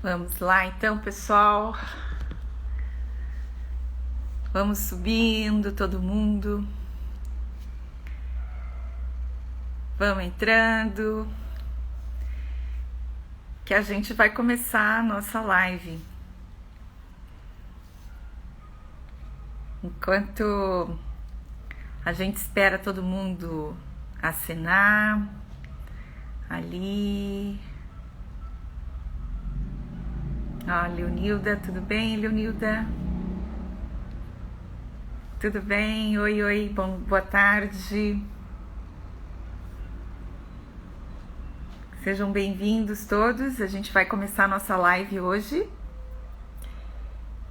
Vamos lá então, pessoal. Vamos subindo, todo mundo. Vamos entrando. Que a gente vai começar a nossa live. Enquanto a gente espera todo mundo acenar ali. Ó, Leonilda, tudo bem, Leonilda? Tudo bem? Oi, oi, boa tarde. Sejam bem-vindos todos. A gente vai começar a nossa live hoje.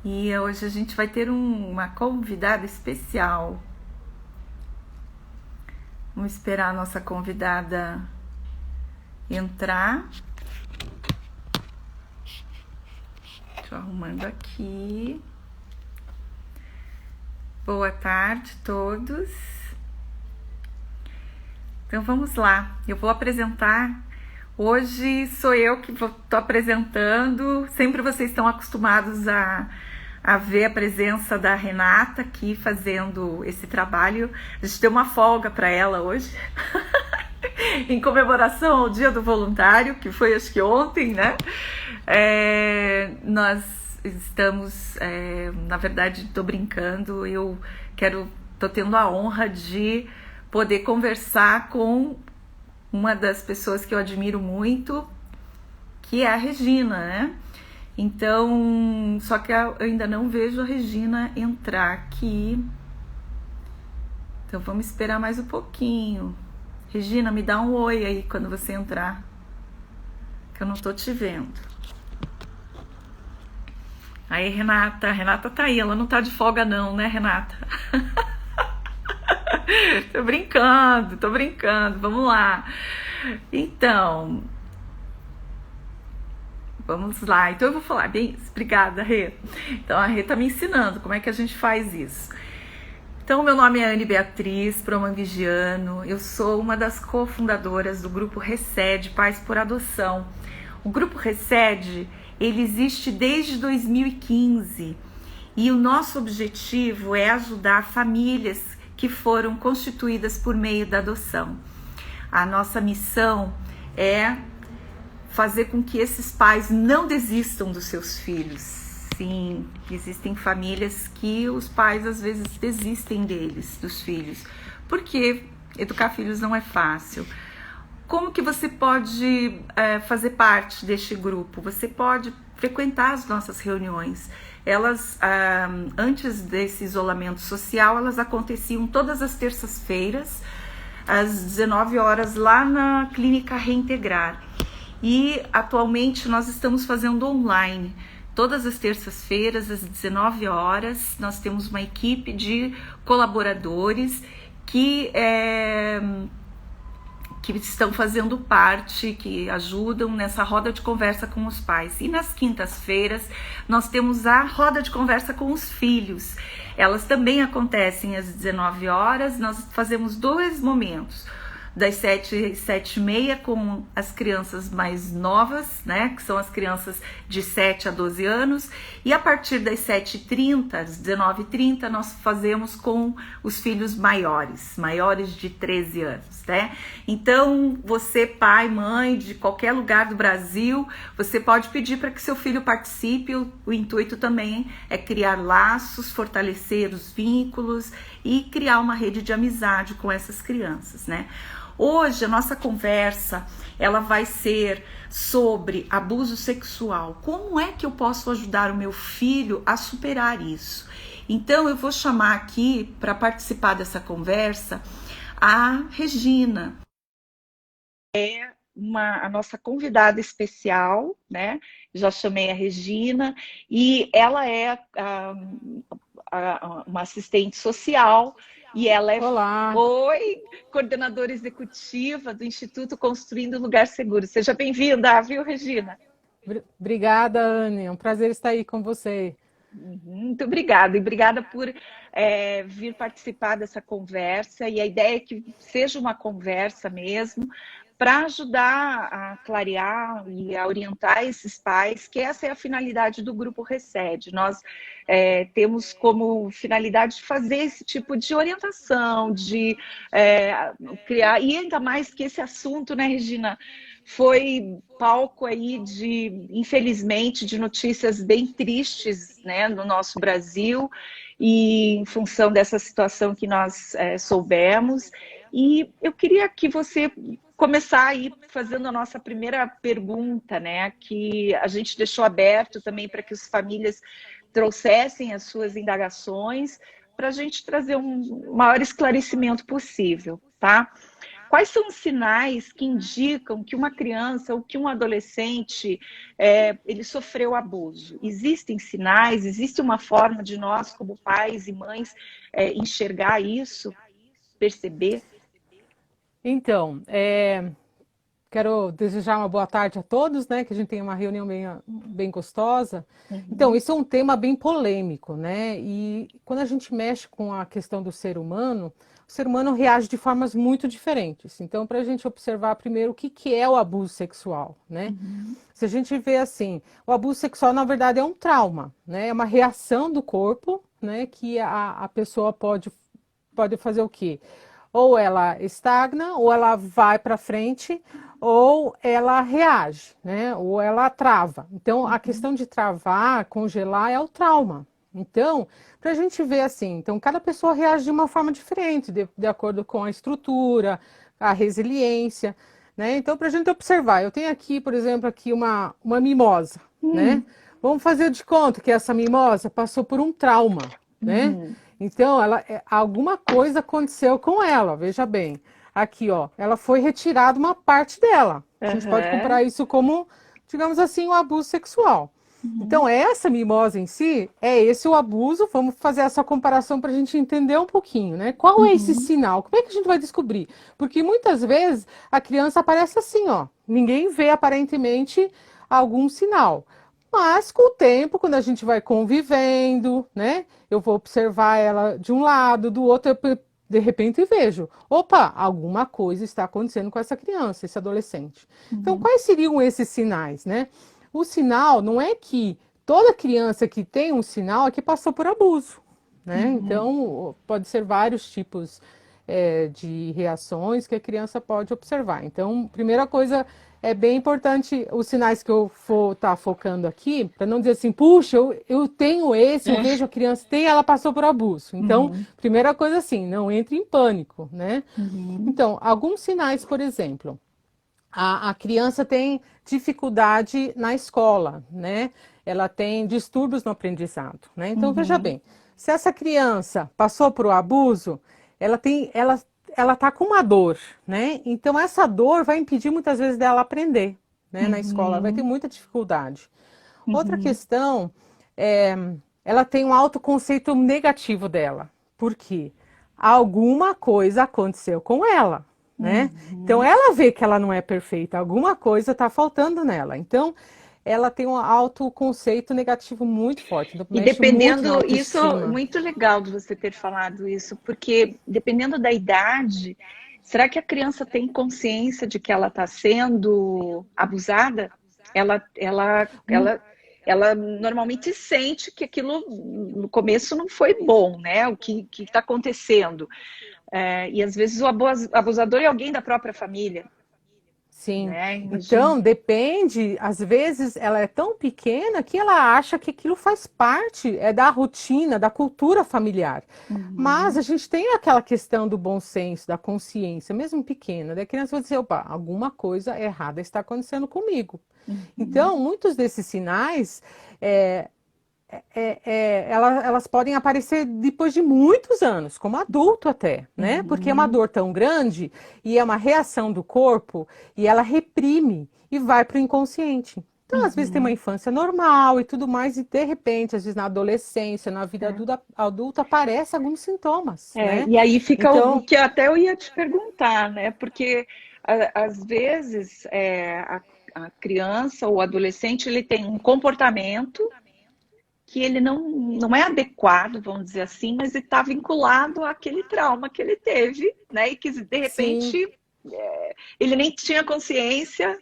E hoje a gente vai ter uma convidada especial. Vamos esperar a nossa convidada entrar. Estou arrumando aqui. Boa tarde a todos. Então vamos lá. Eu vou apresentar. Hoje sou eu que estou apresentando. Sempre vocês estão acostumados a ver a presença da Renata aqui fazendo esse trabalho. A gente deu uma folga para ela hoje, em comemoração ao Dia do Voluntário, que foi acho que ontem, né? Nós estamos, na verdade, estou brincando, estou tendo a honra de poder conversar com uma das pessoas que eu admiro muito, que é a Regina, né? Então, só que eu ainda não vejo a Regina entrar aqui. Então vamos esperar mais um pouquinho. Regina, me dá um oi aí quando você entrar, que eu não tô te vendo. Aí, Renata. Renata tá aí, ela não tá de folga não, né, Renata? Tô brincando. Vamos lá. Então, vamos lá. Então eu vou falar bem. Obrigada, Rê. Então a Rê tá me ensinando como é que a gente faz isso. Então, meu nome é Anne Beatriz Promangigiano. Eu sou uma das cofundadoras do grupo Recede Pais por Adoção. O grupo Recede, ele existe desde 2015 e o nosso objetivo é ajudar famílias que foram constituídas por meio da adoção. A nossa missão é fazer com que esses pais não desistam dos seus filhos. Sim, existem famílias que os pais às vezes desistem dos filhos, porque educar filhos não é fácil. Como que você pode fazer parte deste grupo? Você pode frequentar as nossas reuniões. Elas, antes desse isolamento social, elas aconteciam todas as terças-feiras, às 19 horas, lá na Clínica Reintegrar. E atualmente nós estamos fazendo online. Todas as terças-feiras, às 19 horas, nós temos uma equipe de colaboradores que estão fazendo parte, que ajudam nessa roda de conversa com os pais. E nas quintas-feiras nós temos a roda de conversa com os filhos. Elas também acontecem às 19 horas, nós fazemos 2 momentos. Das 7 às 7h30 com as crianças mais novas, né, que são as crianças de 7 a 12 anos, e a partir das 7h30, às 19h30, nós fazemos com os filhos maiores de 13 anos, né? Então, você, pai, mãe, de qualquer lugar do Brasil, você pode pedir para que seu filho participe. O intuito também é criar laços, fortalecer os vínculos e criar uma rede de amizade com essas crianças, né? Hoje a nossa conversa, ela vai ser sobre abuso sexual. Como é que eu posso ajudar o meu filho a superar isso? Então eu vou chamar aqui para participar dessa conversa a Regina. É a nossa convidada especial, né? Já chamei a Regina e ela é uma assistente social. E ela é coordenadora executiva do Instituto Construindo Lugar Seguro. Seja bem-vinda, viu, Regina? Obrigada, Anne. É um prazer estar aí com você. Muito obrigada. E obrigada por vir participar dessa conversa. E a ideia é que seja uma conversa mesmo, para ajudar a clarear e a orientar esses pais, que essa é a finalidade do Grupo Recede. Nós temos como finalidade fazer esse tipo de orientação, de criar, e ainda mais que esse assunto, né, Regina, foi palco aí de, infelizmente, de notícias bem tristes, né, no nosso Brasil, e em função dessa situação que nós soubemos. E eu queria que você começar aí fazendo a nossa primeira pergunta, né, que a gente deixou aberto também para que as famílias trouxessem as suas indagações, para a gente trazer um maior esclarecimento possível, tá? Quais são os sinais que indicam que uma criança ou que um adolescente ele sofreu abuso? Existem sinais? Existe uma forma de nós, como pais e mães, enxergar isso, perceber? Então, quero desejar uma boa tarde a todos, né? Que a gente tenha uma reunião bem gostosa. Então, isso é um tema bem polêmico, né? E quando a gente mexe com a questão do ser humano, o ser humano reage de formas muito diferentes. Então, para a gente observar primeiro o que é o abuso sexual, né? Se a gente vê assim, o abuso sexual, na verdade, é um trauma, né? É uma reação do corpo, né? Que a pessoa pode fazer o quê? Ou ela estagna, ou ela vai para frente, ou ela reage, né? Ou ela trava. Então, a questão de travar, congelar, é o trauma. Então, para a gente ver assim, então cada pessoa reage de uma forma diferente, de acordo com a estrutura, a resiliência, né? Então, para a gente observar, eu tenho aqui, por exemplo, aqui uma mimosa, né? Vamos fazer de conta que essa mimosa passou por um trauma, né? Então, alguma coisa aconteceu com ela, veja bem. Aqui, ó, ela foi retirada uma parte dela. A gente pode comparar isso como, digamos assim, um abuso sexual. Então, essa mimosa em si, é esse o abuso. Vamos fazer essa comparação para a gente entender um pouquinho, né? Qual é esse sinal? Como é que a gente vai descobrir? Porque muitas vezes a criança aparece assim, ó. Ninguém vê aparentemente algum sinal. Mas com o tempo, quando a gente vai convivendo, né? Eu vou observar ela de um lado, do outro, eu de repente vejo, opa, alguma coisa está acontecendo com essa criança, esse adolescente. Então, quais seriam esses sinais, né? O sinal não é que toda criança que tem um sinal é que passou por abuso, né? Então, pode ser vários tipos de reações que a criança pode observar. Então, primeira coisa, é bem importante os sinais que eu vou estar focando aqui, para não dizer assim, puxa, eu tenho esse, eu vejo a criança tem, ela passou por abuso. Então, primeira coisa assim, não entre em pânico, né? Então, alguns sinais, por exemplo, a criança tem dificuldade na escola, né? Ela tem distúrbios no aprendizado, né? Então, veja bem, se essa criança passou por um abuso, ela tá com uma dor, né? Então, essa dor vai impedir muitas vezes dela aprender, né? Na escola, ela vai ter muita dificuldade. Outra questão ela tem um autoconceito negativo dela. Por quê? Alguma coisa aconteceu com ela, né? Então, ela vê que ela não é perfeita, alguma coisa está faltando nela. Então, ela tem um autoconceito negativo muito forte. Então, E mexe muito na dependendo, isso é autoestima. muito legal de você ter falado isso, porque dependendo da idade, será que a criança tem consciência de que ela está sendo abusada? Ela normalmente sente que aquilo no começo não foi bom, né? O que está acontecendo. E às vezes o abusador é alguém da própria família, Sim, né? então depende, às vezes ela é tão pequena que ela acha que aquilo faz parte da rotina, da cultura familiar. Mas a gente tem aquela questão do bom senso, da consciência, mesmo pequena, da criança vai dizer, opa, alguma coisa errada está acontecendo comigo. Então, muitos desses sinais elas podem aparecer depois de muitos anos, como adulto até, né? Porque é uma dor tão grande e é uma reação do corpo e ela reprime e vai para o inconsciente. Então, às vezes tem uma infância normal e tudo mais, e de repente, às vezes na adolescência, na vida adulta aparecem alguns sintomas, né? E aí fica Então, o que até eu ia te perguntar, né? Porque às vezes a criança ou o adolescente ele tem um comportamento que ele não é adequado, vamos dizer assim, mas está vinculado àquele trauma que ele teve, né? E que de sim. repente ele nem tinha consciência,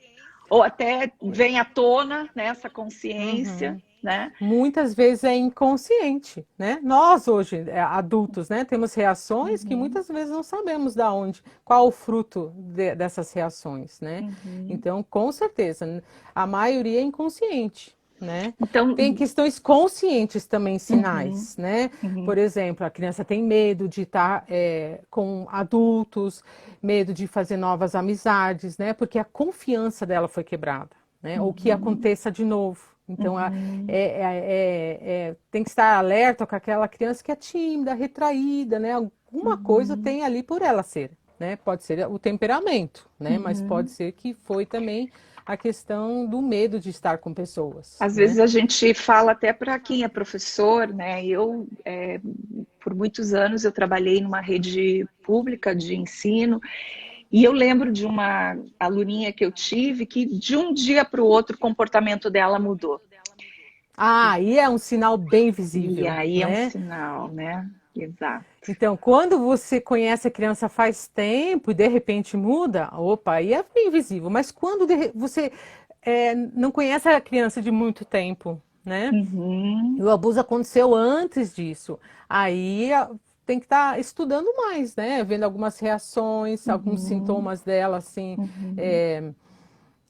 ou até vem à tona, né, essa consciência, Uhum. né? Muitas vezes é inconsciente, né? Nós hoje, adultos, né, temos reações que Uhum, muitas vezes não sabemos da onde, qual o fruto dessas reações, né? uhum. Então, com certeza, a maioria é inconsciente, né? Então, Tem questões conscientes também, uhum, sinais, né? Por uhum, exemplo, a criança tem medo de estar com adultos, medo de fazer novas amizades, né? Porque a confiança dela foi quebrada, né? Ou que uhum, aconteça de novo. Então, uhum, tem que estar alerta com aquela criança que é tímida, retraída, né? Alguma coisa uhum, tem ali por ela ser, né? Pode ser o temperamento, né? Mas pode uhum. ser que foi também a questão do medo de estar com pessoas, Às vezes né? a gente fala até para quem é professor, né? Por muitos anos, eu trabalhei numa rede pública de ensino e eu lembro de uma aluninha que eu tive que de um dia para o outro o comportamento dela mudou. Ah, aí é um sinal bem E visível, aí é um né? sinal, né? Exato. Então, quando você conhece a criança faz tempo e de repente muda, opa, aí é bem visível. Mas quando você não conhece a criança de muito tempo, né? E Uhum, o abuso aconteceu antes disso. Aí tem que estar estudando mais, né? Vendo algumas reações, alguns uhum, sintomas dela, assim. uhum, é,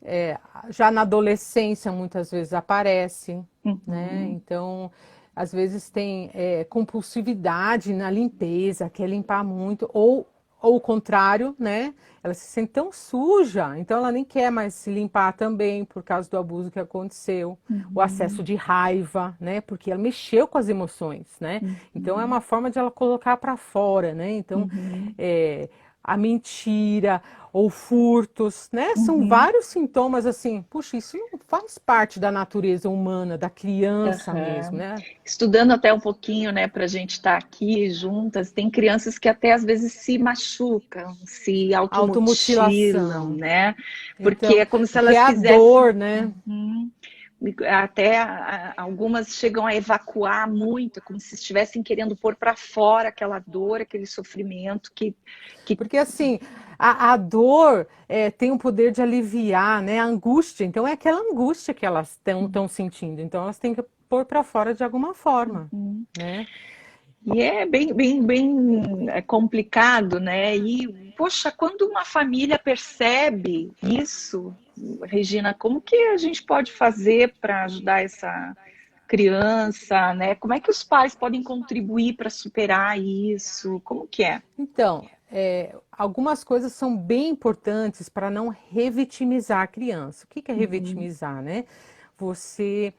é, já na adolescência, muitas vezes aparece, né? uhum. Então, às vezes tem compulsividade na limpeza, quer limpar muito, ou o contrário, né? Ela se sente tão suja, então ela nem quer mais se limpar também por causa do abuso que aconteceu, o acesso Uhum, de raiva, né? Porque ela mexeu com as emoções, né? Então é uhum, uma forma de ela colocar para fora, né? Então uhum, é, a mentira ou furtos, né? São uhum, vários sintomas assim. Puxa, isso não faz parte da natureza humana, da criança mesmo, aham. né? Estudando até um pouquinho, né, para a gente estar aqui juntas, tem crianças que até às vezes se machucam, se automutilam, Automutilação. né? Porque Então, é como se porque é elas a quisessem. dor, né? Uhum. Até algumas chegam a evacuar muito, como se estivessem querendo pôr para fora aquela dor, aquele sofrimento que Porque assim, a dor tem o poder de aliviar, né? A angústia. Então é aquela angústia que elas estão sentindo. Então elas têm que pôr para fora de alguma forma, Uhum. né? E é bem complicado, né? E, poxa, quando uma família percebe isso, Regina, como que a gente pode fazer para ajudar essa criança, né? Como é que os pais podem contribuir para superar isso? Como que é? Então, algumas coisas são bem importantes para não revitimizar a criança. O que é Uhum, revitimizar, né? Você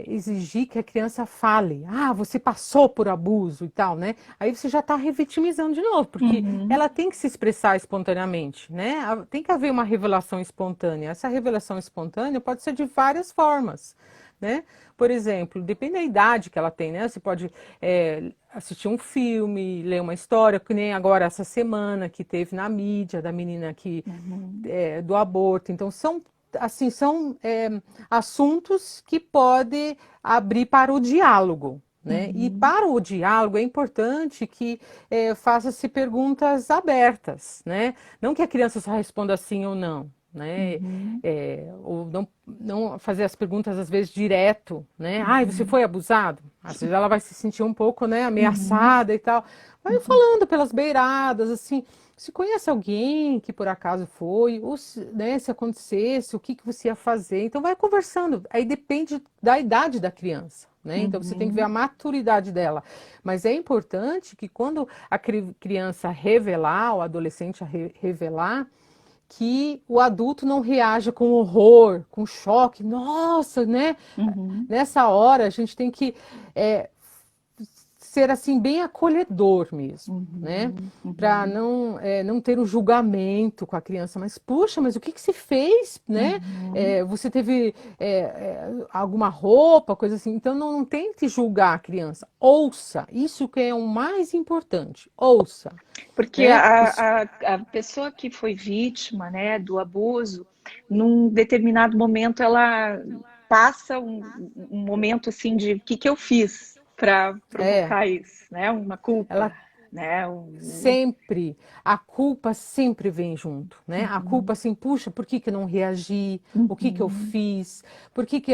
exigir que a criança fale, ah, você passou por abuso e tal, né? Aí você já está revitimizando de novo, porque uhum, ela tem que se expressar espontaneamente, né? Tem que haver uma revelação espontânea. Essa revelação espontânea pode ser de várias formas, né? Por exemplo, depende da idade que ela tem, né? Você pode assistir um filme, ler uma história, que nem agora essa semana que teve na mídia da menina que uhum, do aborto. Então são assim são assuntos que podem abrir para o diálogo. Né? E uhum, para o diálogo é importante que faça-se perguntas abertas, né? Não que a criança só responda sim ou não, né? uhum, Ou não fazer as perguntas às vezes direto, né? Ai, você uhum, foi abusado? Às vezes ela vai se sentir um pouco, né, uhum, ameaçada e tal. Vai uhum, falando pelas beiradas, assim, se conhece alguém que por acaso foi, ou se, né, se acontecesse, o que que você ia fazer? Então vai conversando. Aí depende da idade da criança, né? Então você tem que ver a uhum. maturidade dela. Mas é importante que quando a criança revelar, o adolescente revelar, que o adulto não reaja com horror, com choque. Nossa, né? Uhum, Nessa hora a gente tem que é, ser assim bem acolhedor mesmo, né? uhum, Para uhum, não ter um julgamento com a criança, mas puxa, mas o que que se fez, né? uhum. Você teve alguma roupa, coisa assim. Então não tente julgar a criança. Ouça, isso que é o mais importante. Ouça, Porque né? a pessoa que foi vítima, né, do abuso, num determinado momento ela passa um momento assim de o que eu fiz para É, provocar isso, né? Uma ela culpa. né? Sempre. A culpa sempre vem junto, né? A culpa assim, puxa, por que que eu não reagi? O que que eu Uhum, fiz? Por que que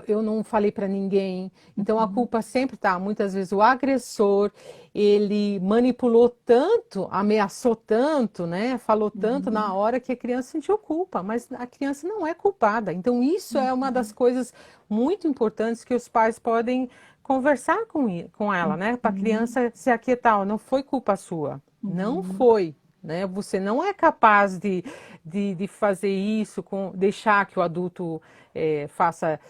eu não falei para ninguém? Então a culpa sempre tá. Muitas vezes o agressor, ele manipulou tanto, ameaçou tanto, né? Falou tanto na uhum, hora que a criança sentiu culpa, mas a criança não é culpada. Então isso é uma das coisas muito importantes que os pais podem conversar com ela, né? Para a uhum, criança se aquietar, ó, não foi culpa sua, não uhum, foi, né? Você não é capaz de fazer isso, deixar que o adulto faça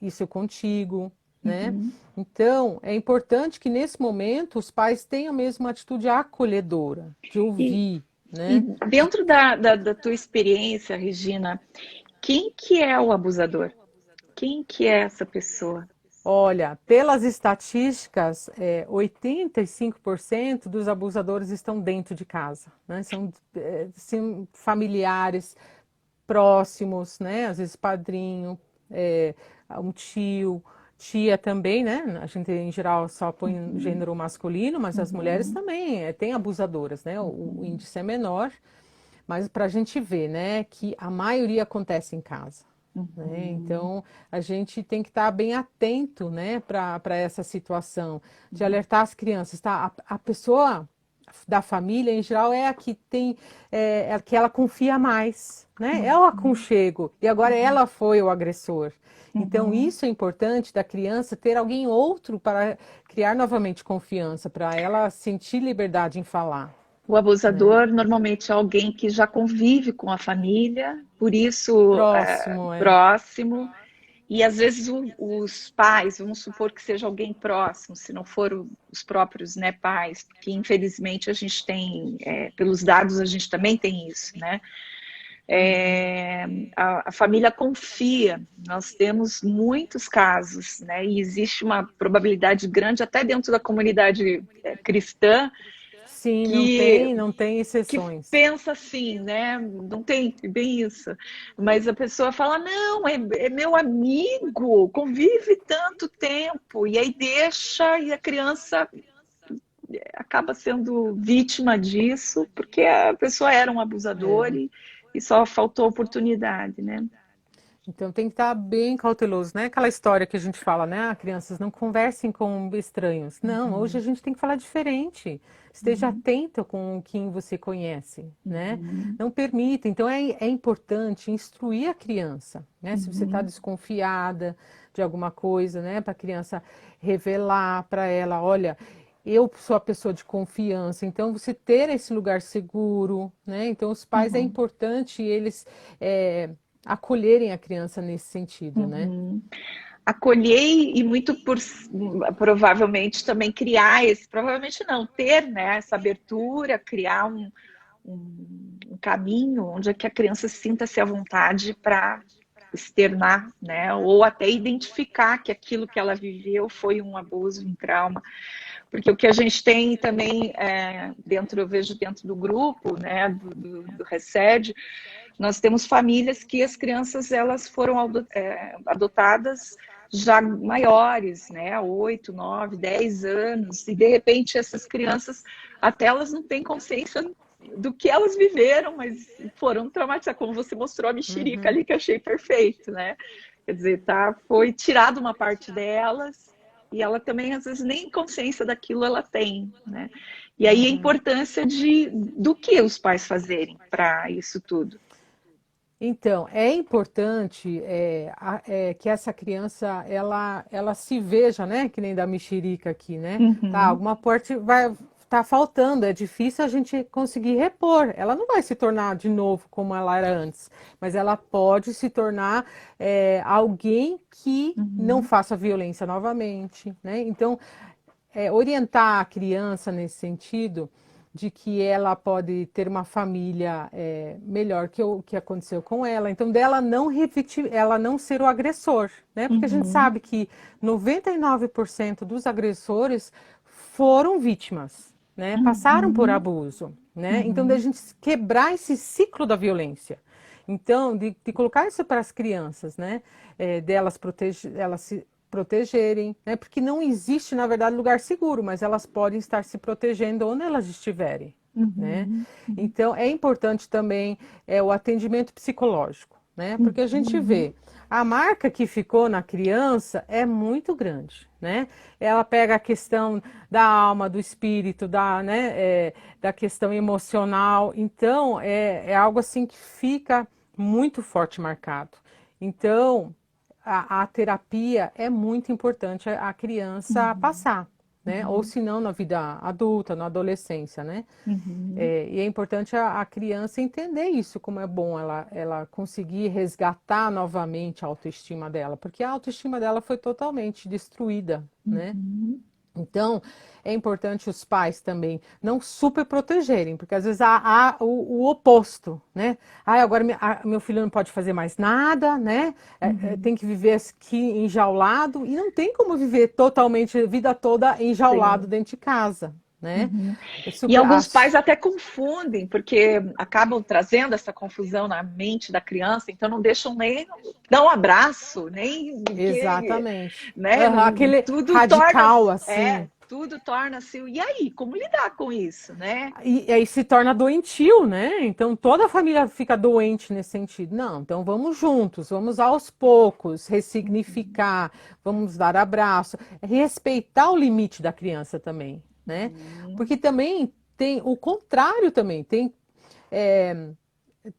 isso contigo, né? uhum. Então, é importante que nesse momento os pais tenham mesmo uma atitude acolhedora, de E, ouvir, e né? dentro da tua experiência, Regina, quem que é o abusador? Quem que é essa pessoa? Olha, pelas estatísticas, 85% dos abusadores estão dentro de casa, né? São familiares próximos, né? Às vezes padrinho, é, um tio, tia também, né? A gente em geral só põe Uhum, gênero masculino, mas as mulheres uhum, também têm abusadoras, né? O uhum, índice é menor, mas para a gente ver, né, que a maioria acontece em casa. Né? uhum, Então, a gente tem que estar bem atento, né, para essa situação, de alertar as crianças, tá? A pessoa da família, em geral, é a que tem, é a que ela confia mais, né? É o uhum, aconchego, e agora uhum, ela foi o agressor. Então, uhum. isso é importante da criança ter alguém outro para criar novamente confiança, para ela sentir liberdade em falar, O né? abusador normalmente é alguém que já convive com a família, por isso Próximo, próximo, e às vezes os pais, vamos supor que seja alguém próximo, se não for os próprios, né, pais, porque infelizmente a gente tem, pelos dados a gente também tem isso, né? É, a família confia, nós temos muitos casos, né? E existe uma probabilidade grande, até dentro da comunidade cristã, sim, que não tem que exceções. pensa assim, né? Não tem bem isso. Mas a pessoa fala: não, é meu amigo, convive tanto tempo, e aí deixa, e a criança acaba sendo vítima disso, porque a pessoa era um abusador É. e só faltou oportunidade, né? Então tem que estar bem cauteloso, né? Aquela história que a gente fala, né? Ah, crianças, não conversem com estranhos. Não, hoje a Uhum, gente tem que falar diferente. Esteja uhum, atento com quem você conhece, né? uhum, Não permita. Então é importante instruir a criança, né? Se você está uhum, desconfiada de alguma coisa, né? Para a criança revelar para ela, olha, eu sou a pessoa de confiança. Então você ter esse lugar seguro, né? Então os pais é uhum, importante eles é, acolherem a criança nesse sentido, né? uhum. Acolher e muito por provavelmente também criar esse, provavelmente não, ter, né, essa abertura, criar um caminho onde é que a criança sinta-se à vontade para externar, né, ou até identificar que aquilo que ela viveu foi um abuso, um trauma, porque o que a gente tem também dentro, eu vejo dentro do grupo, né, do Recede, nós temos famílias que as crianças elas foram adotadas já maiores, né, 8, 9, 10 anos, e de repente essas crianças, até elas não têm consciência do que elas viveram, mas foram traumatizadas, como você mostrou a mexerica Uhum, ali, que eu achei perfeito, né? Quer dizer, tá, foi tirado uma parte delas, e ela também, às vezes, nem consciência daquilo ela tem, né? E aí a uhum. importância do que os pais fazerem para isso tudo. Então, é importante que essa criança ela se veja, né? Que nem da mexerica aqui, né? Tá, Uhum, alguma parte vai tá faltando, é difícil a gente conseguir repor. Ela não vai se tornar de novo como ela era antes, mas ela pode se tornar alguém que não uhum, faça violência novamente, né? Então, orientar a criança nesse sentido de que ela pode ter uma família melhor que o que aconteceu com ela, então dela não repetir, ela não ser o agressor, né? Porque a gente uhum, sabe que 99% dos agressores foram vítimas, né? Passaram por uhum, abuso, né? Então da uhum, gente quebrar esse ciclo da violência. Então, de colocar isso para as crianças, né? Delas proteger, elas se protegerem, né? Porque não existe, na verdade, lugar seguro, mas elas podem estar se protegendo onde elas estiverem, né? Uhum. Então, é importante também o atendimento psicológico, né? Porque a gente Uhum. vê, a marca que ficou na criança é muito grande, né? Ela pega a questão da alma, do espírito, da questão emocional. Então, é algo assim que fica muito forte marcado. Então, a terapia é muito importante a criança Uhum. passar, né? Ou Uhum. se não, na vida adulta, na adolescência, né? Uhum. E é importante a criança entender isso, como é bom ela conseguir resgatar novamente a autoestima dela, porque a autoestima dela foi totalmente destruída, né? Uhum. Então, é importante os pais também não super protegerem, porque às vezes há o oposto, né? Ah, agora meu filho não pode fazer mais nada, né? Uhum. Tem que viver aqui enjaulado, e não tem como viver totalmente a vida toda enjaulado Sim. dentro de casa, né? Uhum. É E super, alguns pais até confundem, porque acabam trazendo essa confusão na mente da criança, então não deixam nem dar um abraço, nem que, exatamente. né? Aham, Não, aquele tudo torna, radical assim. tudo torna-se. E aí, como lidar com isso, né? E aí se torna doentio, né? Então toda a família fica doente nesse sentido. Não, então vamos juntos, vamos aos poucos ressignificar, vamos dar abraço, respeitar o limite da criança também, né? Uhum. Porque também tem o contrário também, é,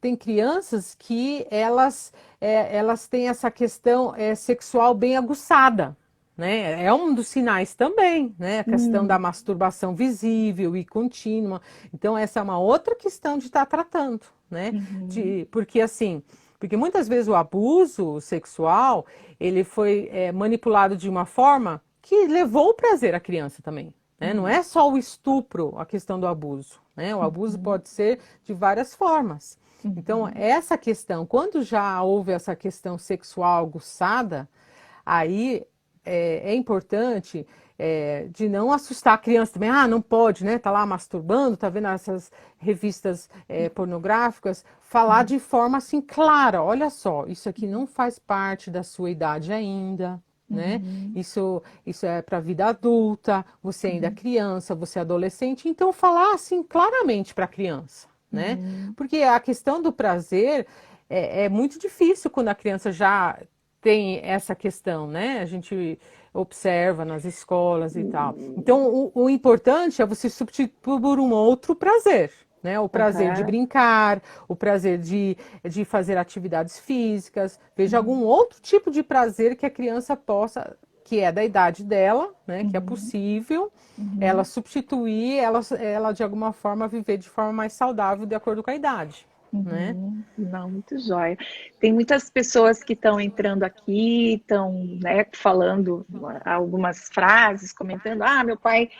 tem crianças que elas têm essa questão sexual bem aguçada, né? É um dos sinais também, né? A questão da Hum. masturbação visível e contínua. Então, essa é uma outra questão de estar tratando, né? Uhum. Porque assim, porque muitas vezes o abuso sexual, ele foi manipulado de uma forma que levou o prazer à criança também, né? Não Uhum. é só o estupro a questão do abuso, né? O abuso Uhum. pode ser de várias formas. Então, Uhum. essa questão, quando já houve essa questão sexual aguçada, aí é importante de não assustar a criança também. Ah, não pode, né? Tá lá masturbando, tá vendo essas revistas pornográficas. Falar Uhum. de forma assim clara. Olha só, isso aqui não faz parte da sua idade ainda, né? Uhum. Isso é para a vida adulta. Você ainda é Uhum. criança, você é adolescente. Então, falar assim claramente para a criança, né? Uhum. Porque a questão do prazer é muito difícil quando a criança já tem essa questão, né? A gente observa nas escolas e tal. Então, o importante é você substituir por um outro prazer, né? O prazer de Aham. brincar, o prazer de fazer atividades físicas. Veja algum Uhum. outro tipo de prazer que a criança possa, que é da idade dela, né? Que é Uhum. possível ela Uhum. substituir, ela de alguma forma viver de forma mais saudável de acordo com a idade, né? Uhum. Não, muito jóia. Tem muitas pessoas que estão entrando aqui, estão, né, falando algumas frases, comentando, ah, meu pai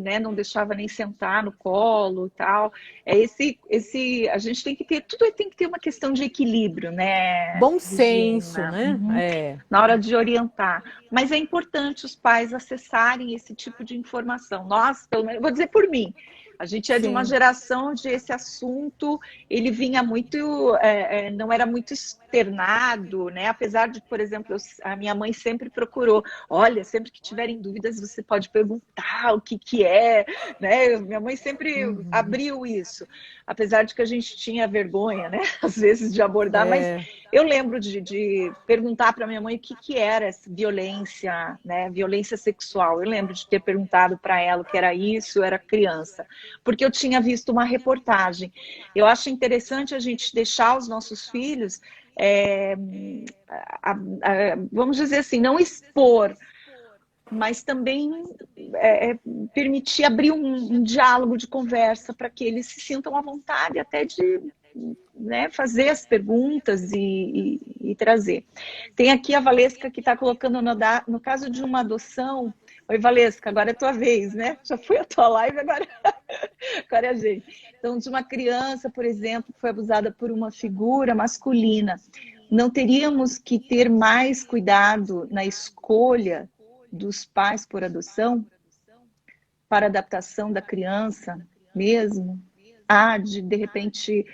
né, não deixava nem sentar no colo e tal. A gente tem que ter, tudo tem que ter uma questão de equilíbrio, né, Bom senso, Regina? né? Uhum. Na hora de orientar. Mas é importante os pais acessarem esse tipo de informação. Nós, pelo menos, vou dizer por mim, a gente é de uma Sim. geração onde esse assunto ele vinha muito, não era muito externado, né? Apesar de, por exemplo, a minha mãe sempre procurou, olha, sempre que tiverem dúvidas você pode perguntar o que que é, né? Minha mãe sempre Uhum. abriu isso, apesar de que a gente tinha vergonha, né? Às vezes de abordar, mas É, eu lembro de perguntar para minha mãe o que que era essa violência, né? Violência sexual. Eu lembro de ter perguntado para ela o que era isso, eu era criança, porque eu tinha visto uma reportagem. Eu acho interessante a gente deixar os nossos filhos, é, vamos dizer assim, não expor, mas também permitir abrir um diálogo de conversa para que eles se sintam à vontade até de, né, fazer as perguntas e trazer. Tem aqui a Valesca que está colocando no caso de uma adoção. Oi, Valesca, agora é tua vez, né? Já foi a tua live, agora é a gente. Então, de uma criança, por exemplo, que foi abusada por uma figura masculina, não teríamos que ter mais cuidado na escolha dos pais por adoção para adaptação da criança mesmo? De repente,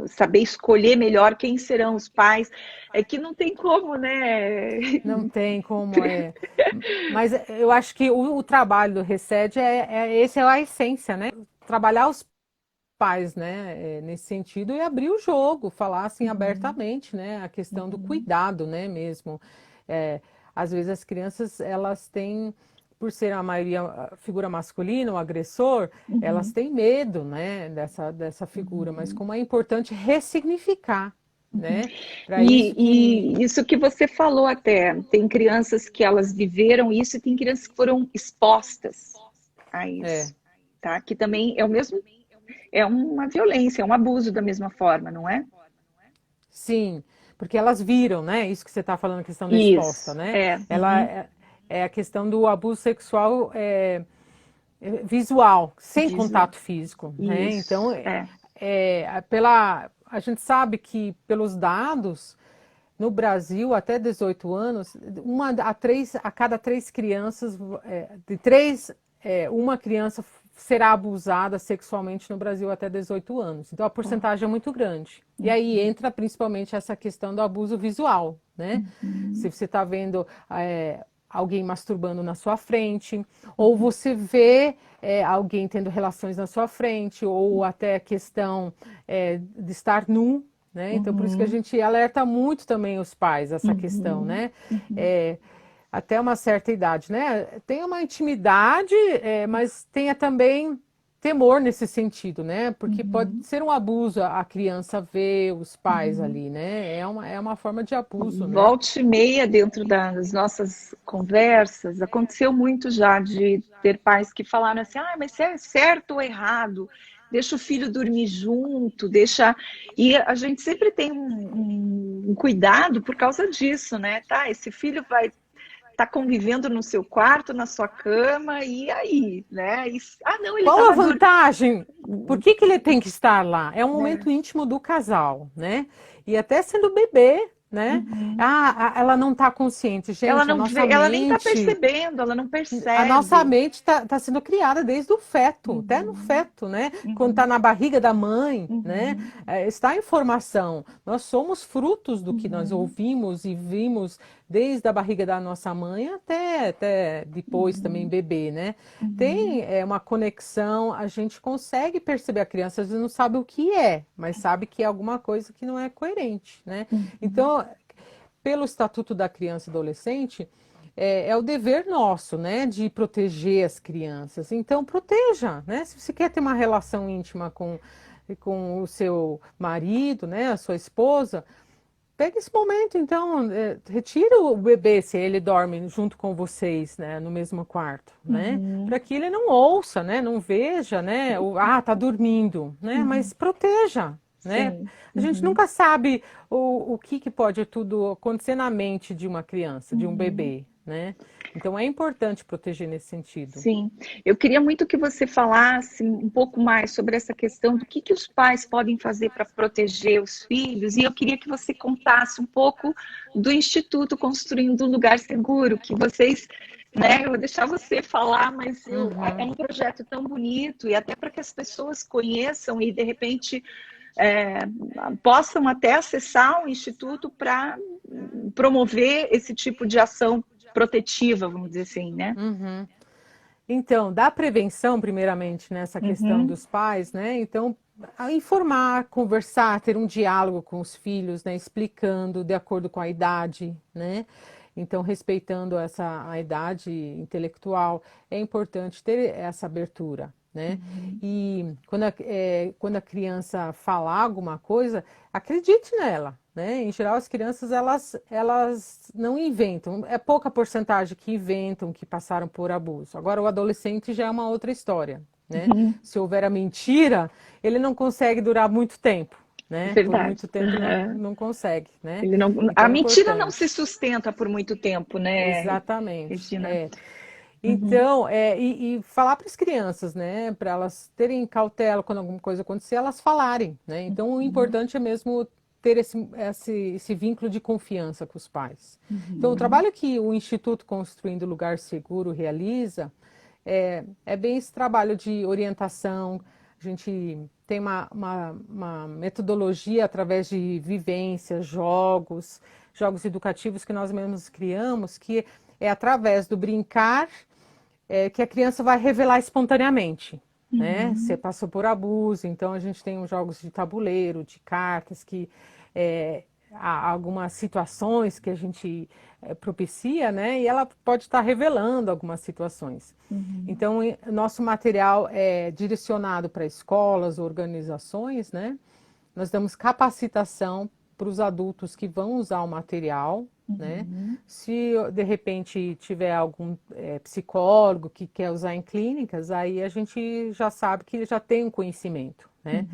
saber escolher melhor quem serão os pais, é que não tem como, né? Não tem como, Mas eu acho que o trabalho do Recede esse é a essência, né? Trabalhar os pais, né, nesse sentido e abrir o jogo, falar assim abertamente, né, a questão do cuidado, né, mesmo. É, às vezes as crianças, elas têm, por ser a maioria figura masculina, o agressor, elas têm medo, né, dessa figura, mas como é importante ressignificar, né, para isso E isso que você falou até, tem crianças que elas viveram isso e tem crianças que foram expostas a é, isso, tá? Que também é o mesmo, é uma violência, é um abuso da mesma forma, não é? sim, porque elas viram, né? Isso que você está falando, a questão da exposta, Isso, né? Ela é a questão do abuso sexual visual, sem visual. contato físico, né? Então, Isso, a gente sabe que pelos dados no Brasil até 18 anos, a cada três crianças, uma criança será abusada sexualmente no Brasil até 18 anos. Então a porcentagem é muito grande. E aí entra principalmente essa questão do abuso visual, né? Se você está vendo alguém masturbando na sua frente, ou você vê alguém tendo relações na sua frente, ou até a questão de estar nu, né? Então, por isso que a gente alerta muito também os pais essa questão, né? Até uma certa idade, né? Tenha uma intimidade, mas tenha também temor nesse sentido, né? Porque pode ser um abuso a criança ver os pais ali, né? É uma forma de abuso, né? volta e meia dentro das nossas conversas, aconteceu muito já de ter pais que falaram assim, mas se é certo ou errado, deixa o filho dormir junto, deixa... E a gente sempre tem um cuidado por causa disso, né? Tá, esse filho vai estar convivendo no seu quarto, na sua cama, e aí, né? Não, ele Qual a estava dormindo. vantagem? Por que ele tem que estar lá? É um momento Né? íntimo do casal, né? E até sendo bebê, né? Ela não está consciente. Ela Gente, não vê, ela nem está percebendo, ela não a nossa percebe. mente está sendo criada desde o feto, até no feto, né? Quando está na barriga da mãe, né? Está em formação. Nós somos frutos do que nós ouvimos e vimos desde a barriga da nossa mãe até depois também bebê, né? Tem uma conexão, a gente consegue perceber a criança, às vezes não sabe o que é, mas sabe que é alguma coisa que não é coerente, né? Então, pelo Estatuto da Criança e Adolescente, é o dever nosso, né, de proteger as crianças. Então, proteja, né? Se você quer ter uma relação íntima com o seu marido, né, a sua esposa, pega esse momento, então, retira o bebê se ele dorme junto com vocês, né, no mesmo quarto, né, para que ele não ouça, né, não veja, né, tá dormindo, né, mas proteja, né. Sim. A gente nunca sabe o que pode tudo acontecer na mente de uma criança, de um bebê, né. Então é importante proteger nesse sentido. Sim, eu queria muito que você falasse um pouco mais sobre essa questão do que os pais podem fazer para proteger os filhos, e eu queria que você contasse um pouco do Instituto Construindo um Lugar Seguro, que vocês, né, eu vou deixar você falar, mas é um projeto tão bonito, e até para que as pessoas conheçam e, de repente, possam até acessar o Instituto para promover esse tipo de ação protetiva, vamos dizer assim, né? Então, da prevenção, primeiramente, nessa questão dos pais, né? Então, informar, conversar, ter um diálogo com os filhos, né? Explicando de acordo com a idade, né? Então, respeitando a idade intelectual, é importante ter essa abertura, né? E quando a criança falar alguma coisa, acredite nela, né? Em geral, as crianças, elas não inventam. É pouca porcentagem que inventam, que passaram por abuso. Agora, o adolescente já é uma outra história, né? Se houver a mentira, ele não consegue durar muito tempo, né? Por Verdade. muito tempo não consegue, né? Ele não, Então a é mentira não se importante. sustenta por muito tempo, né, Exatamente. Regina? Então, e falar para as crianças, né, para elas terem cautela quando alguma coisa acontecer, elas falarem, né? Então, o importante é mesmo ter esse vínculo de confiança com os pais. Então, o trabalho que o Instituto Construindo Lugar Seguro realiza é bem esse trabalho de orientação. A gente tem uma metodologia através de vivências, jogos educativos que nós mesmos criamos, que é através do brincar que a criança vai revelar espontaneamente. Né? Você passou por abuso, então a gente tem uns jogos de tabuleiro, de cartas, que há algumas situações que a gente propicia, né? E ela pode estar revelando algumas situações. Então, nosso material é direcionado para escolas, organizações, né? Nós damos capacitação para os adultos que vão usar o material, né? Se de repente tiver algum psicólogo que quer usar em clínicas, aí a gente já sabe que já tem um conhecimento, né?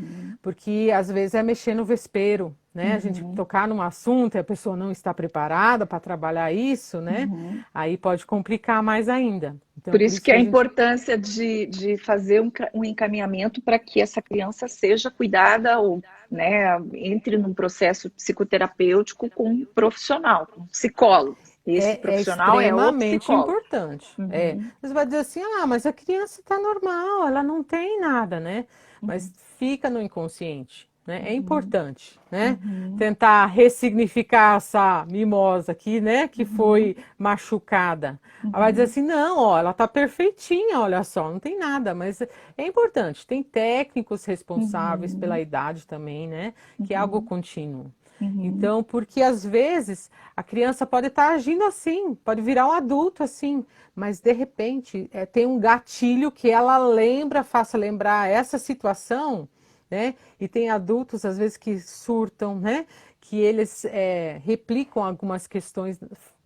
Porque às vezes é mexer no vespeiro, né? A gente tocar num assunto e a pessoa não está preparada para trabalhar isso, né? Aí pode complicar mais ainda. Então, por isso que a importância de fazer um encaminhamento para que essa criança seja cuidada ou, né, entre num processo psicoterapêutico com um profissional, com um psicólogo. Esse profissional é extremamente importante. Você vai dizer assim, mas a criança está normal, ela não tem nada, né? Mas fica no inconsciente. Né? É importante, né? Tentar ressignificar essa mimosa aqui, né? Que foi machucada. Ela vai dizer assim, não, ó, ela tá perfeitinha, olha só, não tem nada, mas é importante. Tem técnicos responsáveis pela idade também, né? Que é algo contínuo. Então, porque às vezes a criança pode estar agindo assim, pode virar um adulto assim, mas de repente tem um gatilho que ela faça lembrar essa situação. Né? E tem adultos, às vezes, que surtam, né? Que eles replicam algumas questões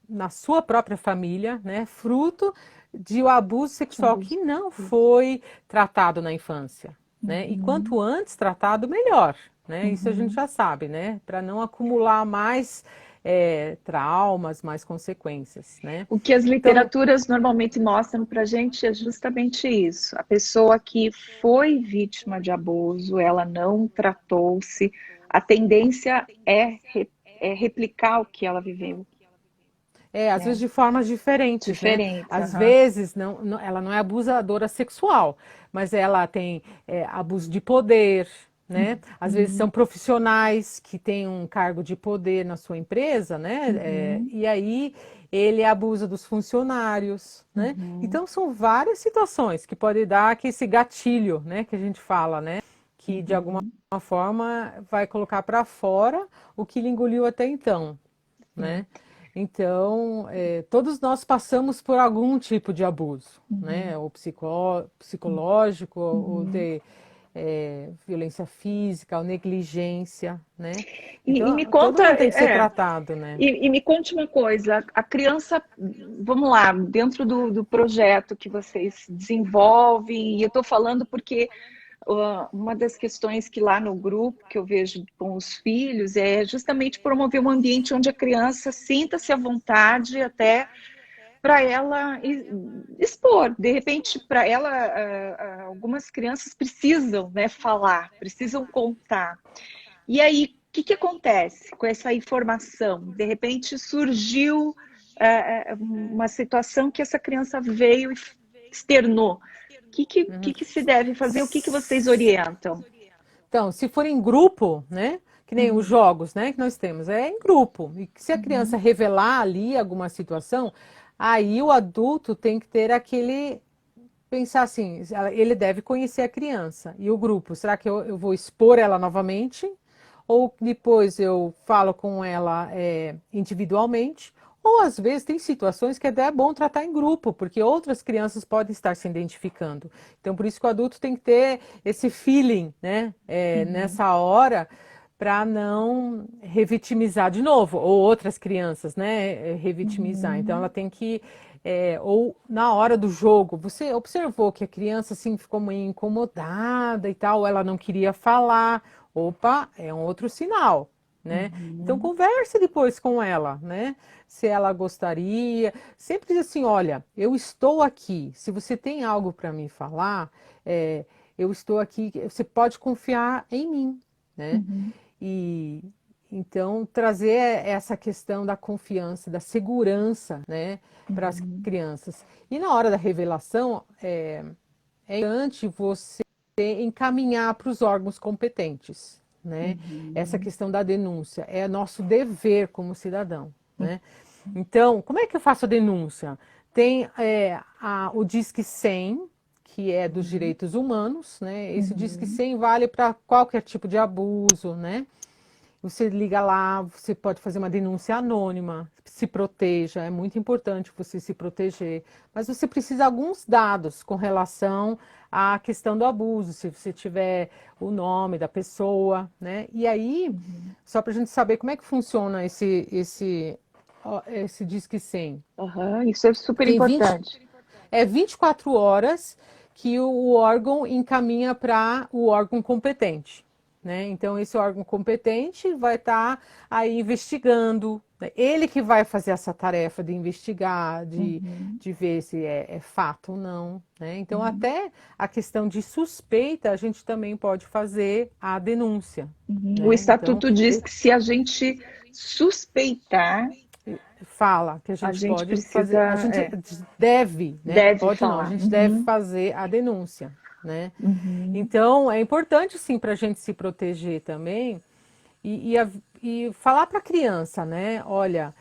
na sua própria família, né? Fruto de um abuso sexual que não foi tratado na infância. Né? E quanto antes tratado, melhor. Né? Isso a gente já sabe, né? Para não acumular mais traumas, mais consequências, né? O que as literaturas normalmente mostram para a gente é justamente isso. A pessoa que foi vítima de abuso, ela não tratou-se, a tendência é replicar o que ela viveu. Às vezes de formas diferentes, né? Às vezes ela não é abusadora sexual, mas ela tem abuso de poder, né? Às vezes são profissionais que têm um cargo de poder na sua empresa, né? E aí ele abusa dos funcionários, né? Então são várias situações que podem dar esse gatilho, né? Que a gente fala, né? Que de alguma forma vai colocar para fora o que ele engoliu até então, né? Então, todos nós passamos por algum tipo de abuso, né? Ou psicológico, ou de violência física, ou negligência, né? Então, e me conta, todo mundo tem que ser tratado, né? E me conte uma coisa, a criança, vamos lá, dentro do projeto que vocês desenvolvem, e eu estou falando porque uma das questões que lá no grupo que eu vejo com os filhos é justamente promover um ambiente onde a criança sinta-se à vontade até para ela expor. De repente, para ela, algumas crianças precisam, né, falar, precisam contar. E aí, o que acontece com essa informação? De repente surgiu uma situação que essa criança veio e externou. O que se deve fazer? O que vocês orientam? Então, se for em grupo, né? Que nem os jogos, né? Que nós temos, é em grupo. E se a criança revelar ali alguma situação, aí o adulto tem que ter pensar assim, ele deve conhecer a criança. E o grupo, será que eu vou expor ela novamente? Ou depois eu falo com ela individualmente? Ou às vezes tem situações que até é bom tratar em grupo, porque outras crianças podem estar se identificando. Então, por isso que o adulto tem que ter esse feeling, né? Nessa hora, para não revitimizar de novo, ou outras crianças, né? Revitimizar. Então, ela tem que ou na hora do jogo, você observou que a criança assim ficou meio incomodada e tal, ela não queria falar. Opa, é um outro sinal, né? Então converse depois com ela, né? Se ela gostaria, sempre diz assim, olha, eu estou aqui. Se você tem algo para me falar, eu estou aqui. Você pode confiar em mim, né? E então trazer essa questão da confiança, da segurança, né, para as crianças. E na hora da revelação, é importante você encaminhar para os órgãos competentes, né? Essa questão da denúncia é nosso dever como cidadão, né? Então, como é que eu faço a denúncia? Tem o Disque 100, que é dos direitos humanos, né? Esse Disque 100 vale para qualquer tipo de abuso, né? Você liga lá, você pode fazer uma denúncia anônima, se proteja, é muito importante você se proteger. Mas você precisa de alguns dados com relação à questão do abuso, se você tiver o nome da pessoa, né? E aí, só para a gente saber como é que funciona esse Disque 100. Isso é super Tem importante. 24 horas que o órgão encaminha para o órgão competente, né? Então, esse órgão competente vai estar aí investigando, né? Ele que vai fazer essa tarefa de investigar, de ver se é fato ou não, né? Então, até a questão de suspeita, a gente também pode fazer a denúncia, O né? Então, estatuto diz que se a gente suspeitar, fala que a a gente gente pode fazer, a precisa, gente deve, né? deve Pode não, a falar. gente deve fazer a denúncia, né? Uhum. Então, é importante, sim, para a gente se proteger também e falar para a criança, né? Olha,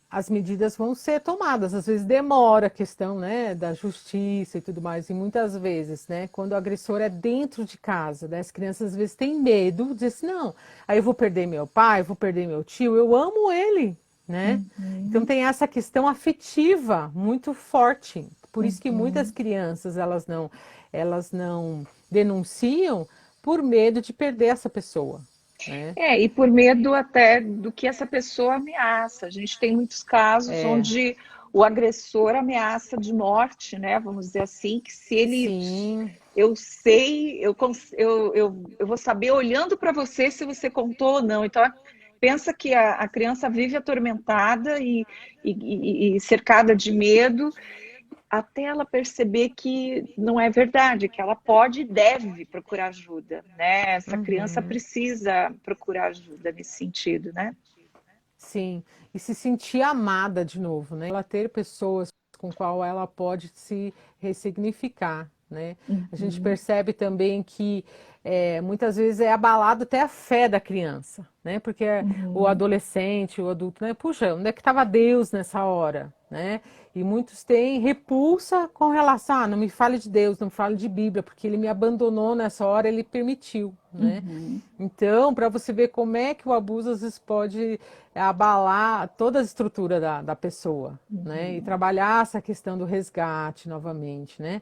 as medidas vão ser tomadas, às vezes demora a questão, né, da justiça e tudo mais, e muitas vezes, né, quando o agressor é dentro de casa, né, as crianças às vezes têm medo, dizem assim, não, aí eu vou perder meu pai, vou perder meu tio, eu amo ele, né? Então tem essa questão afetiva muito forte, por isso que muitas crianças, elas não denunciam por medo de perder essa pessoa, né? E por medo até do que essa pessoa ameaça. A gente tem muitos casos onde o agressor ameaça de morte, né? Vamos dizer assim, que se ele. Sim. Eu sei, eu vou saber olhando para você se você contou ou não. Então, pensa que a criança vive atormentada e cercada de medo, até ela perceber que não é verdade, que ela pode e deve procurar ajuda, né? Essa criança precisa procurar ajuda nesse sentido, né? Sim, e se sentir amada de novo, né? Ela ter pessoas com qual ela pode se ressignificar, né? A gente percebe também que muitas vezes é abalado até a fé da criança, né? Porque o adolescente, o adulto, né? Puxa, onde é que estava Deus nessa hora, né? E muitos têm repulsa com relação a, não me fale de Deus, não me fale de Bíblia, porque ele me abandonou nessa hora, ele permitiu, né? Então, para você ver como é que o abuso às vezes pode abalar toda a estrutura da pessoa, né? E trabalhar essa questão do resgate novamente, né?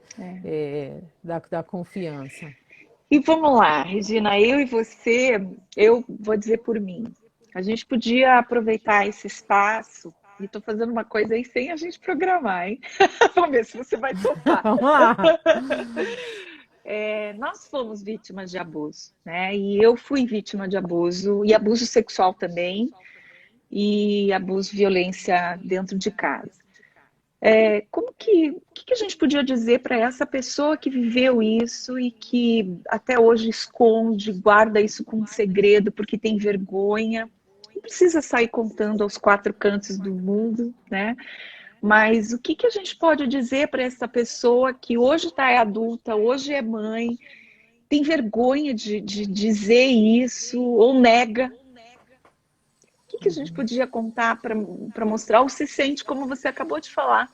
Da confiança. E vamos lá, Regina, eu e você, eu vou dizer por mim, a gente podia aproveitar esse espaço, e estou fazendo uma coisa aí sem a gente programar, hein? Vamos ver se você vai topar. Vamos lá. Nós fomos vítimas de abuso, né? E eu fui vítima de abuso, e abuso sexual também, e abuso, violência dentro de casa. O que a gente podia dizer para essa pessoa que viveu isso e que até hoje esconde, guarda isso como segredo porque tem vergonha? Não precisa sair contando aos quatro cantos do mundo, né? Mas o que a gente pode dizer para essa pessoa que hoje está adulta, hoje é mãe, tem vergonha de dizer isso ou nega? O que a gente podia contar para mostrar ou se sente como você acabou de falar?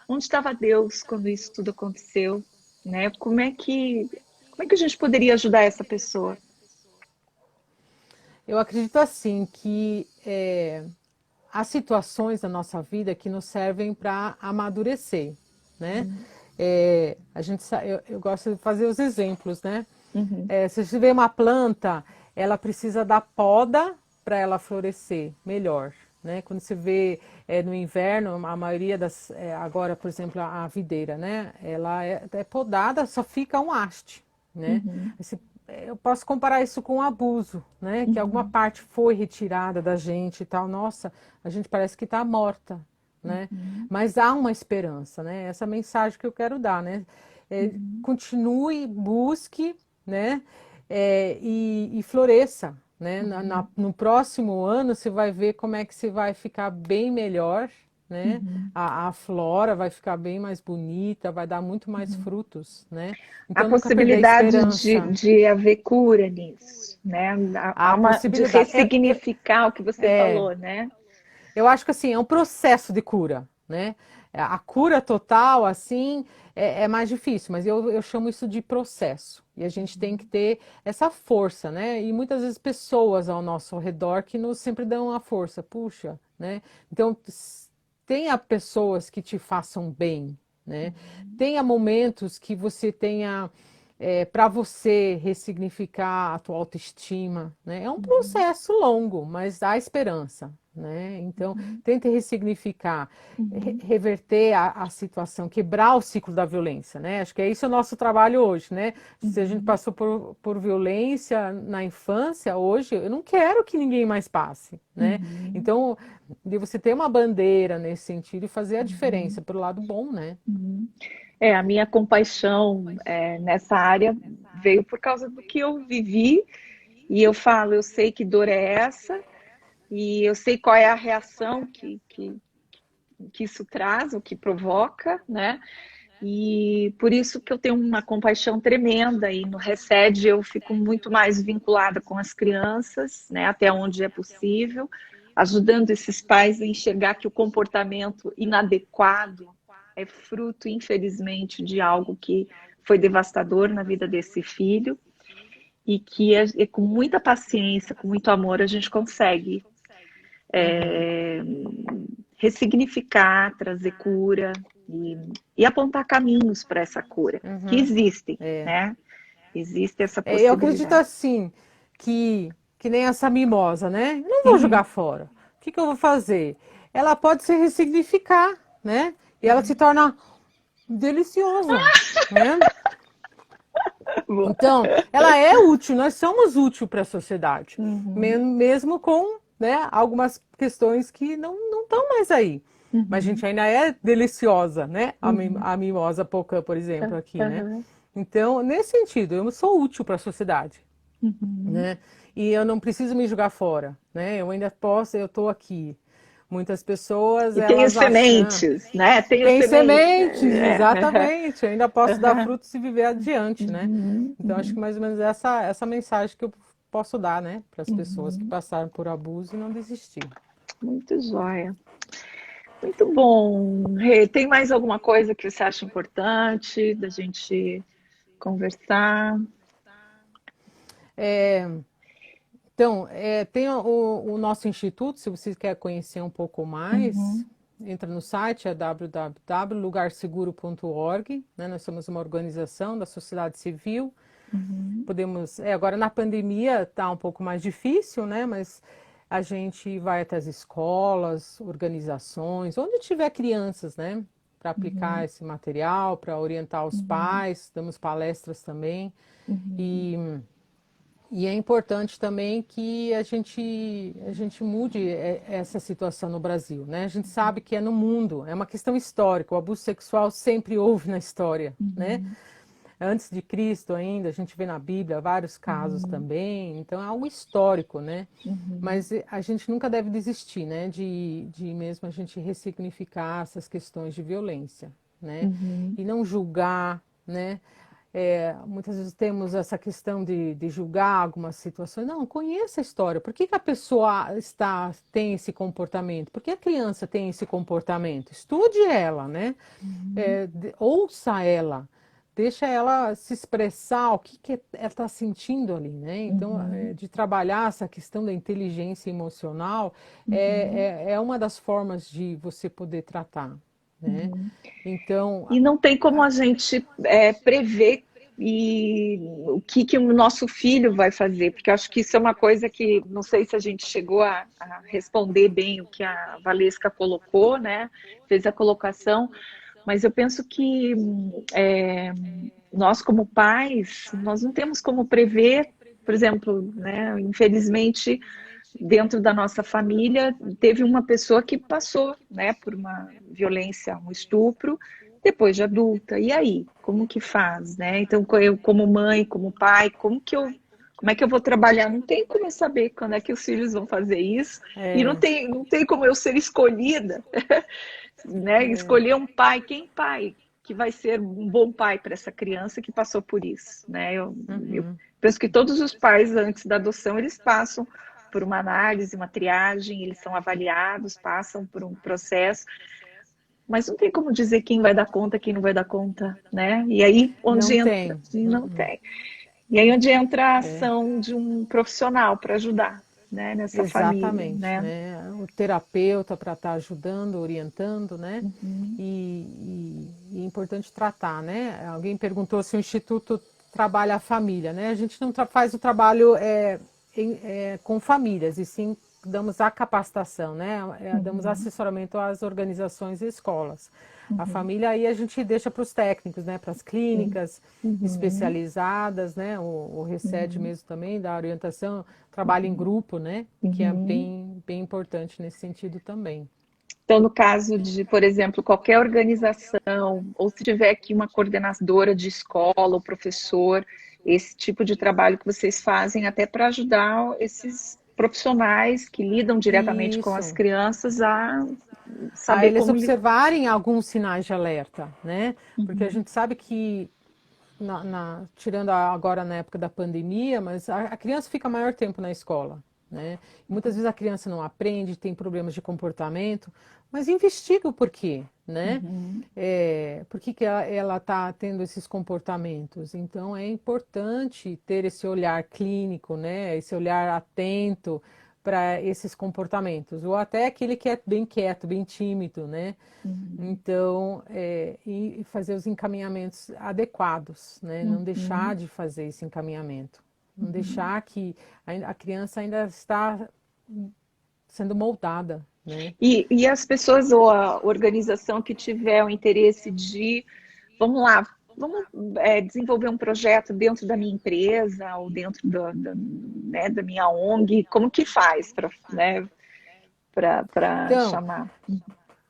Onde estava Deus quando isso tudo aconteceu? Né? Como é que a gente poderia ajudar essa pessoa? Eu acredito assim que há situações da nossa vida que nos servem para amadurecer, né? Eu gosto de fazer os exemplos, né? Se você vê uma planta, ela precisa da poda para ela florescer melhor, né? Quando você vê no inverno, a maioria agora, por exemplo, a videira, né? Ela é podada, só fica um haste, né? Eu posso comparar isso com o abuso, né? Que alguma parte foi retirada da gente e tal. Nossa, a gente parece que está morta, né? Mas há uma esperança, né? Essa mensagem que eu quero dar, né? Continue, busque, né? E floresça, né? No próximo ano você vai ver como é que você vai ficar bem melhor, né? A flora vai ficar bem mais bonita, vai dar muito mais frutos, né? A Então nunca perder a possibilidade esperança. de haver cura nisso, né? Há A uma de possibilidade. ressignificar o que você É, falou, né? eu acho que assim, é um processo de cura, né? A cura total, assim, é mais difícil, mas eu chamo isso de processo. E a gente tem que ter essa força, né? E muitas vezes pessoas ao nosso redor que nos sempre dão a força, puxa, né? Então, tenha pessoas que te façam bem, né? Tenha momentos que você tenha para você ressignificar a tua autoestima, né? É um processo longo, mas há esperança, né? Então, tente ressignificar, reverter a situação, quebrar o ciclo da violência, né? Acho que é isso o nosso trabalho hoje, né? Se a gente passou por violência na infância, hoje, eu não quero que ninguém mais passe, né? Então, de você ter uma bandeira nesse sentido e fazer a diferença pelo lado bom, né? A minha compaixão nessa área veio por causa do que eu vivi, e eu falo, eu sei que dor é essa, e eu sei qual é a reação que isso traz, o que provoca, né? E por isso que eu tenho uma compaixão tremenda, e no Resed eu fico muito mais vinculada com as crianças, né, até onde é possível, ajudando esses pais a enxergar que o comportamento inadequado é fruto, infelizmente, de algo que foi devastador na vida desse filho, e que com muita paciência, com muito amor, a gente consegue ressignificar, trazer cura e apontar caminhos para essa cura, que existem, né? Existe essa Eu acredito possibilidade. assim, que nem essa mimosa, né? Eu não vou jogar fora. O que eu vou fazer? Ela pode se ressignificar, né? E ela se torna deliciosa, né? Então, ela é útil, nós somos útil para a sociedade, mesmo com, né, algumas questões que não estão mais aí. Mas a gente ainda é deliciosa, né? A mimosa pocã, por exemplo, aqui, né? Então, nesse sentido, eu sou útil para a sociedade, né? E eu não preciso me jogar fora, né? Eu ainda posso, eu estou aqui. Muitas pessoas, E tem as elas acham, sementes, né? Tem as tem sementes. sementes, exatamente. Eu ainda posso dar frutos e viver adiante, né? Então, acho que mais ou menos essa mensagem que eu posso dar, né? Para as pessoas que passaram por abuso e não desistir. Muito jóia. Muito bom. Rê, tem mais alguma coisa que você acha importante da gente conversar? Então, tem o nosso instituto, se você quer conhecer um pouco mais, entra no site, é www.lugarseguro.org, né? Nós somos uma organização da sociedade civil. Podemos, agora na pandemia está um pouco mais difícil, né? Mas a gente vai até as escolas, organizações, onde tiver crianças, né? Para aplicar esse material, para orientar os pais, damos palestras também. E é importante também que a gente mude essa situação no Brasil, né? A gente sabe que é no mundo, é uma questão histórica, o abuso sexual sempre houve na história, né? Antes de Cristo ainda, a gente vê na Bíblia vários casos também, então é algo histórico, né? Mas a gente nunca deve desistir, né? De mesmo a gente ressignificar essas questões de violência, né? E não julgar, né? Muitas vezes temos essa questão de julgar algumas situações. Não, conheça a história. Por que a pessoa tem esse comportamento? Por que a criança tem esse comportamento? Estude ela, né? Ouça ela. Deixa ela se expressar o que ela está sentindo ali, né? Então, de trabalhar essa questão da inteligência emocional é uma das formas de você poder tratar, né? Então, E não tem como a gente prever o que o nosso filho vai fazer, porque acho que isso é uma coisa que não sei se a gente chegou a responder bem o que a Valesca colocou, né? Fez a colocação, mas eu penso que nós como pais, nós não temos como prever, por exemplo, né? Infelizmente, dentro da nossa família, teve uma pessoa que passou, né, por uma violência, um estupro, depois de adulta. E aí, como que faz, né? Então, eu como mãe, como pai, como Como é que eu vou trabalhar? Não tem como eu saber quando é que os filhos vão fazer isso. E É, não tem como eu ser escolhida, né? é, Escolher um pai. Quem pai que vai ser um bom pai para essa criança que passou por isso, né? Eu uhum. penso que todos os pais, antes da adoção, eles passam por uma análise, uma triagem, eles são avaliados, passam por um processo, mas não tem como dizer quem vai dar conta, quem não vai dar conta, né? E aí onde Não entra, tem. não Uhum. tem. E aí onde entra a É. ação de um profissional para ajudar, né, nessa família, Exatamente, né? né? O terapeuta para estar ajudando, orientando, né? Uhum. E é importante tratar, né? Alguém perguntou se o Instituto trabalha a família, né? A gente não faz o trabalho com famílias, e sim damos a capacitação, né? Damos Uhum. assessoramento às organizações e escolas. A Uhum. família aí a gente deixa para os técnicos, né? Para as Sim. clínicas Uhum. especializadas, né? O RECED Uhum. mesmo também dá orientação, trabalho em grupo, né? Que é Uhum. bem importante nesse sentido também. Então, no caso de, por exemplo, qualquer organização, ou se tiver aqui uma coordenadora de escola ou professor, esse tipo de trabalho que vocês fazem até para ajudar esses profissionais que lidam diretamente com as Isso. crianças a A saber eles como lidar. observarem alguns sinais de alerta, né? Porque a Uhum. gente sabe que tirando agora na época da pandemia, mas a criança fica maior tempo na escola, né? Muitas vezes a criança não aprende, tem problemas de comportamento, mas investiga o porquê, né? Uhum. Por que que ela está tendo esses comportamentos? Então é importante ter esse olhar clínico, né? Esse olhar atento para esses comportamentos, ou até aquele que é bem quieto, bem tímido, né? Uhum. Então, e fazer os encaminhamentos adequados, né? Não deixar Uhum. de fazer esse encaminhamento. Não Uhum. deixar que a criança ainda está sendo moldada, né? E as pessoas ou a organização que tiver o interesse de, vamos lá, vamos desenvolver um projeto dentro da minha empresa ou dentro né, da minha ONG, como que faz para, né, para Então, chamar?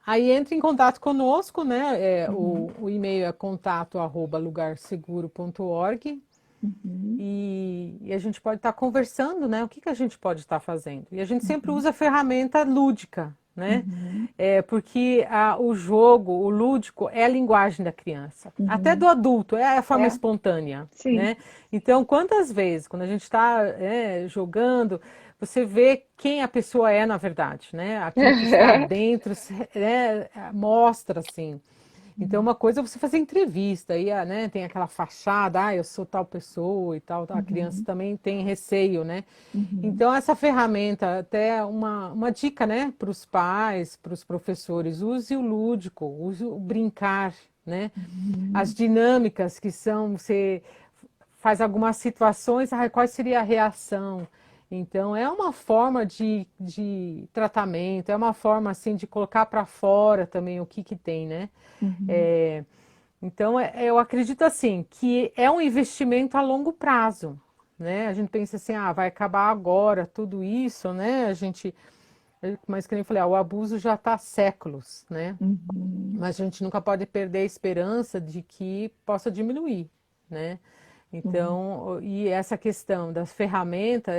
aí entra em contato conosco, né? Uhum. O e-mail é contato@lugarseguro.org Uhum. e a gente pode estar conversando, né? O que que a gente pode estar fazendo? E a gente sempre Uhum. usa a ferramenta lúdica, né? Uhum. Porque o jogo, o lúdico, é a linguagem da criança. Até do Uhum. adulto, é a forma É, espontânea, sim. né? Então, quantas vezes, quando a gente está jogando, você vê quem a pessoa é na verdade, né? Aquilo que está dentro, né, mostra, assim. Então, uma coisa é você fazer entrevista, aí, né, tem aquela fachada, eu sou tal pessoa e tal, a criança Uhum. também tem receio, né? Uhum. Então, essa ferramenta, até uma dica, né, para os pais, para os professores, use o lúdico, use o brincar, né? As Uhum. dinâmicas que são, você faz algumas situações, qual seria a reação? Então, é uma forma de tratamento, é uma forma, assim, de colocar para fora também o que que tem, né? Uhum. É, então, eu acredito assim que é um investimento a longo prazo, né? A gente pensa assim, vai acabar agora tudo isso, né? Mas que nem eu falei, o abuso já está há séculos, né? Uhum. Mas a gente nunca pode perder a esperança de que possa diminuir, né? Uhum. Então, e essa questão das ferramentas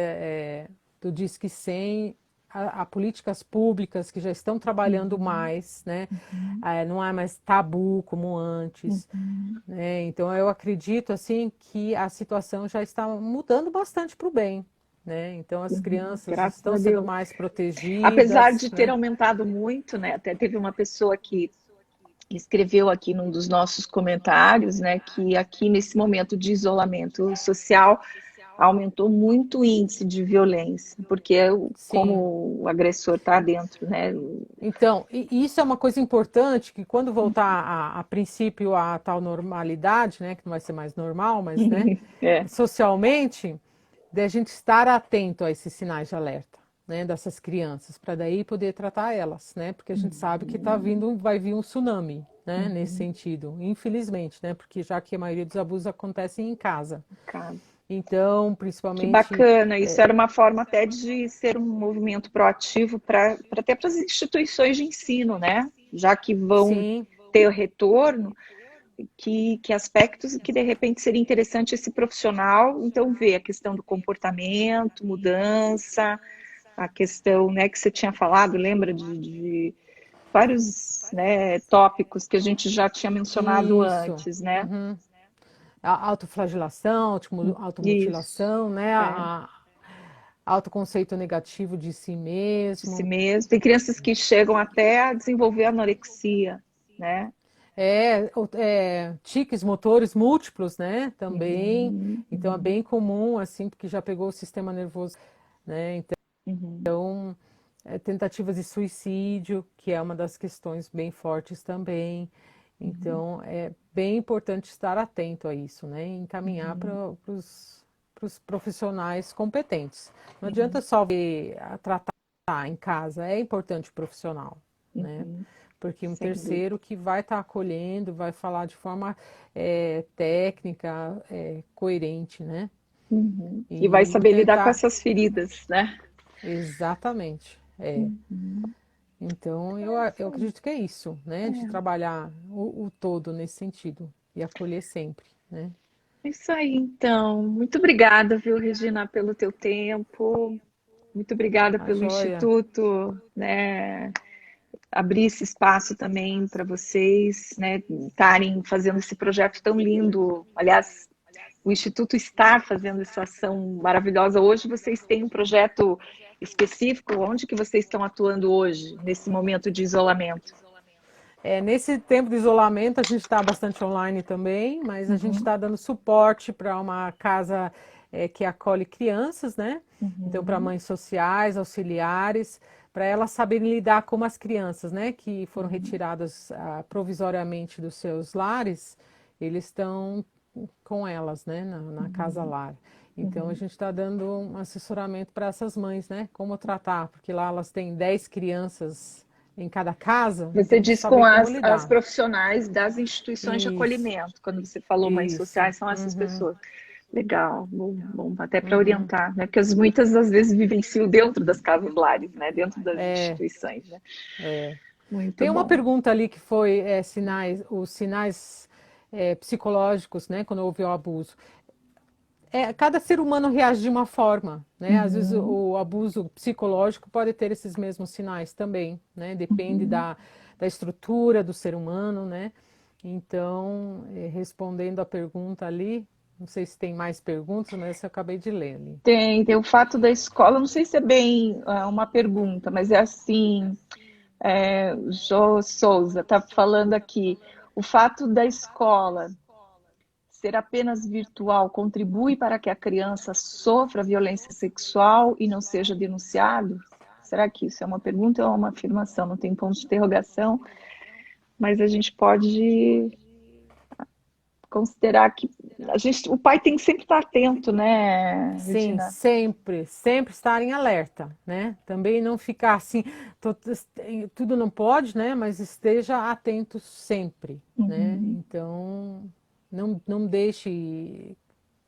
do Disque 100, a políticas públicas que já estão trabalhando Uhum. mais, né? Uhum. Não é mais tabu como antes, Uhum. né? Então, eu acredito assim que a situação já está mudando bastante para o bem, né? Então, as Uhum. crianças Graças estão a sendo Deus. mais Apesar protegidas, de ter né? aumentado muito, né? Até teve uma pessoa que escreveu aqui num dos nossos comentários, né, que aqui nesse momento de isolamento social aumentou muito o índice de violência, porque Sim. como o agressor está dentro, né? Então, e isso é uma coisa importante, que quando voltar a princípio a tal normalidade, né, que não vai ser mais normal, mas, né, É. socialmente, de a gente estar atento a esses sinais de alerta, né, dessas crianças, para daí poder tratar elas, né, porque a gente sabe que vai vir um tsunami, né, nesse Uhum. sentido, infelizmente, né, porque já que a maioria dos abusos acontecem em casa. Cara, Então, que principalmente, bacana. Isso era uma forma até de ser um movimento proativo para até para as instituições de ensino, né? Já que vão sim, ter o retorno, que aspectos que de repente seria interessante esse profissional, então, ver a questão do comportamento, mudança, a questão, né, que você tinha falado, lembra de vários, né, tópicos que a gente já tinha mencionado Isso. antes, né? Uhum. A autoflagelação, Isso, automutilação, né? é, Autoconceito negativo de si de si mesmo. mesmo. Tem crianças que chegam até a desenvolver anorexia, né? Tiques motores múltiplos, né? Também. Uhum, Então é uhum, bem comum, assim, porque já pegou o sistema nervoso, né? uhum, Então, tentativas de suicídio, que é uma das questões bem fortes também. uhum, Então, é bem importante estar atento a isso, né? E encaminhar para uhum, os profissionais competentes. Não adianta uhum, só tratar em casa, é importante o profissional, né? uhum, Porque um sem dúvida. terceiro que vai estar acolhendo, vai falar de forma técnica, coerente, né? Uhum. E vai E saber lidar com tentar, essas feridas, né? exatamente. Uhum. Então, eu acredito que é isso, né? De trabalhar o todo nesse sentido e acolher sempre, né? É isso aí, então. Muito obrigada, viu, Regina, pelo teu tempo. Muito obrigada A pelo joia. Instituto, né? Abrir esse espaço também para vocês, né? Estarem fazendo esse projeto tão lindo. Aliás, o Instituto está fazendo essa ação maravilhosa. Hoje vocês têm um projeto específico. Onde que vocês estão atuando hoje, nesse momento de isolamento? Nesse tempo de isolamento, a gente está bastante online também, mas a gente Uhum, está dando suporte para uma casa que acolhe crianças, né? Então, para uhum, mães sociais, auxiliares, para elas saberem lidar com as crianças, né? Que foram uhum, retiradas provisoriamente dos seus lares, eles estão com elas, né? Na casa uhum, lar. Então, a uhum. gente está dando um assessoramento para essas mães, né? Como tratar, porque lá elas têm 10 crianças em cada casa, Você então tem que diz com saber como as lidar. profissionais das instituições de Isso, acolhimento. Quando você falou mães isso. sociais, são essas Uhum, pessoas. Legal, bom, bom, até para uhum. orientar, né? Porque muitas das vezes vivenciam dentro das casas lares, né? Dentro das É, instituições, né? é. Muito Tem uma bom. pergunta ali que foi os sinais psicológicos, né, quando houve o abuso. Cada ser humano reage de uma forma, né? Às vezes Uhum, o abuso psicológico pode ter esses mesmos sinais também, né? Depende uhum. da estrutura do ser humano, né? Então, respondendo a pergunta ali, não sei se tem mais perguntas, mas essa eu acabei de ler ali. Tem o fato da escola, não sei se é bem uma pergunta, mas é assim, Jô Souza está falando aqui, o fato da escola ser apenas virtual contribui para que a criança sofra violência sexual e não seja denunciado? Será que isso é uma pergunta ou é uma afirmação? Não tem ponto de interrogação, mas a gente pode considerar que o pai tem que sempre estar atento, né, Sim, Regina? sempre, sempre estar em alerta, né? Também não ficar assim, tudo não pode, né? Mas esteja atento sempre, né? Uhum, Então, não deixe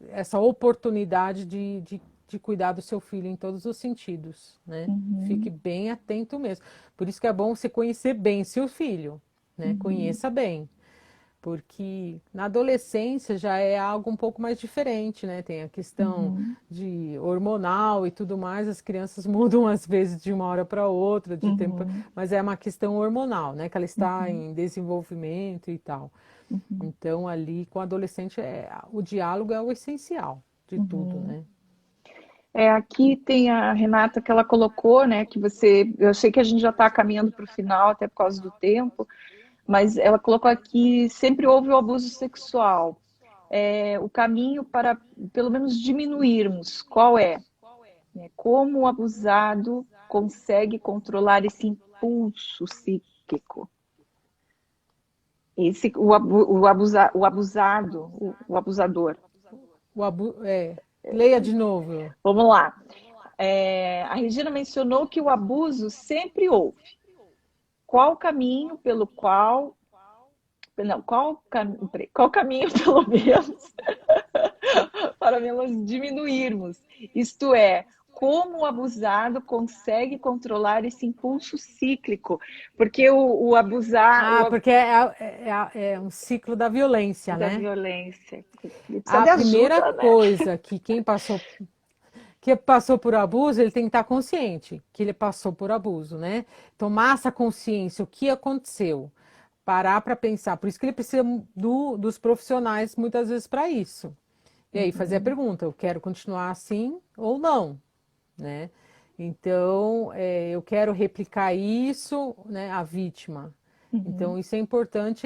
essa oportunidade de cuidar do seu filho em todos os sentidos, né? Fique uhum, bem atento mesmo. Por isso que é bom você conhecer bem seu filho, né? uhum, Conheça bem, porque na adolescência já é algo um pouco mais diferente, né? Tem a questão uhum, de hormonal e tudo mais, as crianças mudam às vezes de uma hora para outra, de tempo, uhum, mas é uma questão hormonal, né? Que ela está uhum, em desenvolvimento e tal. uhum, Então, ali com o adolescente, o diálogo é o essencial de tudo, uhum. né? Aqui tem a Renata que ela colocou, né, que eu sei que a gente já está caminhando para o final, até por causa do tempo, mas ela colocou aqui, sempre houve o abuso sexual. O caminho para, pelo menos, diminuirmos, qual é? Como o abusado consegue controlar esse impulso psíquico? O abusado, o abusador. Leia de novo. Vamos lá. A Regina mencionou que o abuso sempre houve. Qual o caminho pelo qual. Não, qual caminho, pelo menos, para menos diminuirmos? Isto é, como o abusado consegue controlar esse impulso cíclico, porque o abusar Porque é um ciclo da violência, da né? violência, ele precisa A de primeira ajuda, né? coisa que quem passou por abuso, ele tem que estar consciente que ele passou por abuso, né? Tomar essa consciência, o que aconteceu, parar para pensar. Por isso que ele precisa dos profissionais muitas vezes para isso. E aí fazer a pergunta, eu quero continuar assim ou não, né? Então, eu quero replicar isso, né, a vítima. Então, isso é importante,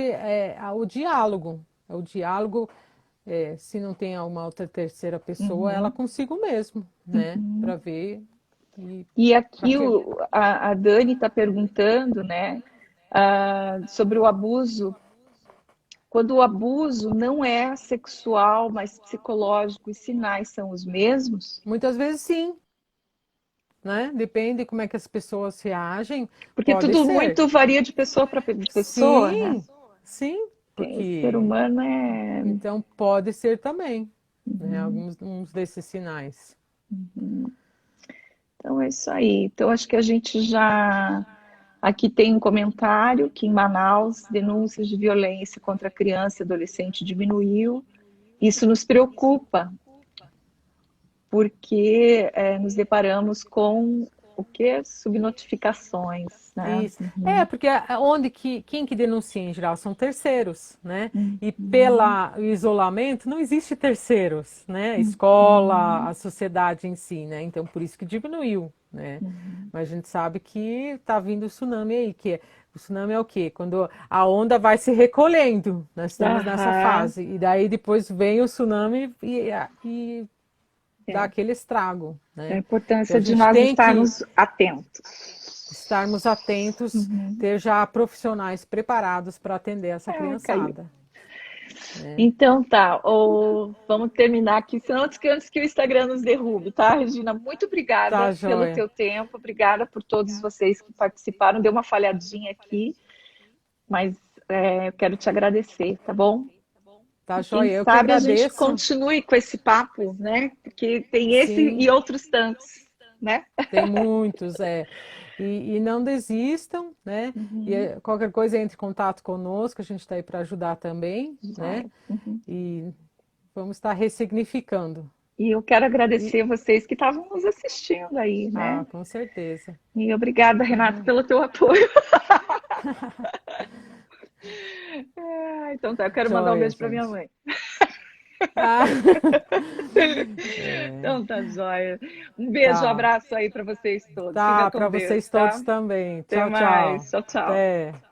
o diálogo. É o diálogo, se não tem uma outra terceira pessoa, ela consigo mesmo, né? Para ver E para aqui que a Dani está perguntando, né, sobre o abuso. Quando o abuso não é sexual, mas psicológico, os sinais são os mesmos? muitas vezes sim, né? Depende como é que as pessoas reagem, Porque pode tudo ser. muito varia de pessoa para pessoa, né? Sim, sim, O ser porque humano é. então pode ser também, né? Alguns uns desses sinais. Então é isso aí. Então acho que a gente já. Aqui tem um comentário que em Manaus denúncias de violência contra criança e adolescente diminuiu. Isso nos preocupa, porque nos deparamos com o que? Subnotificações, né? Isso. Porque quem que denuncia em geral são terceiros, né? E pelo Uhum. isolamento não existe terceiros, né? A escola, a sociedade em si, né? Então por isso que diminuiu, né? Mas a gente sabe que está vindo o tsunami aí, o tsunami é o quê? Quando a onda vai se recolhendo, nós estamos nessa Aham. fase. E daí depois vem o tsunami e dá aquele estrago, A né? Então importância a de gente nós tem que estarmos atentos. estarmos atentos, ter já profissionais preparados para atender essa Caiu. criançada. Então tá, vamos terminar aqui, senão antes que o Instagram nos derrube, tá, Regina? Muito Tá, obrigada pelo joia. teu tempo, obrigada por todos vocês que participaram. Deu uma falhadinha aqui, mas eu quero te agradecer, tá bom? Tá, E quem joia. Eu que sabe a gente agradeço. continue com esse papo, né? Porque tem esse Sim, e outros tantos, né? tem muitos, E não desistam, né? Qualquer coisa entre em contato conosco, a gente está aí para ajudar também, né? Vai. E vamos estar ressignificando. E eu quero E, agradecer vocês que estavam nos assistindo aí, né? com certeza. E obrigada, Renato, pelo teu apoio. Então tá, eu quero mandar um Joia, beijo para minha gente. mãe. Ah, Então tá, joia. Um beijo, um tá. abraço aí para vocês todos. Fica Tá, com para Deus, vocês tá? todos também. Até Tchau, tchau. mais. Tchau, tchau. Até.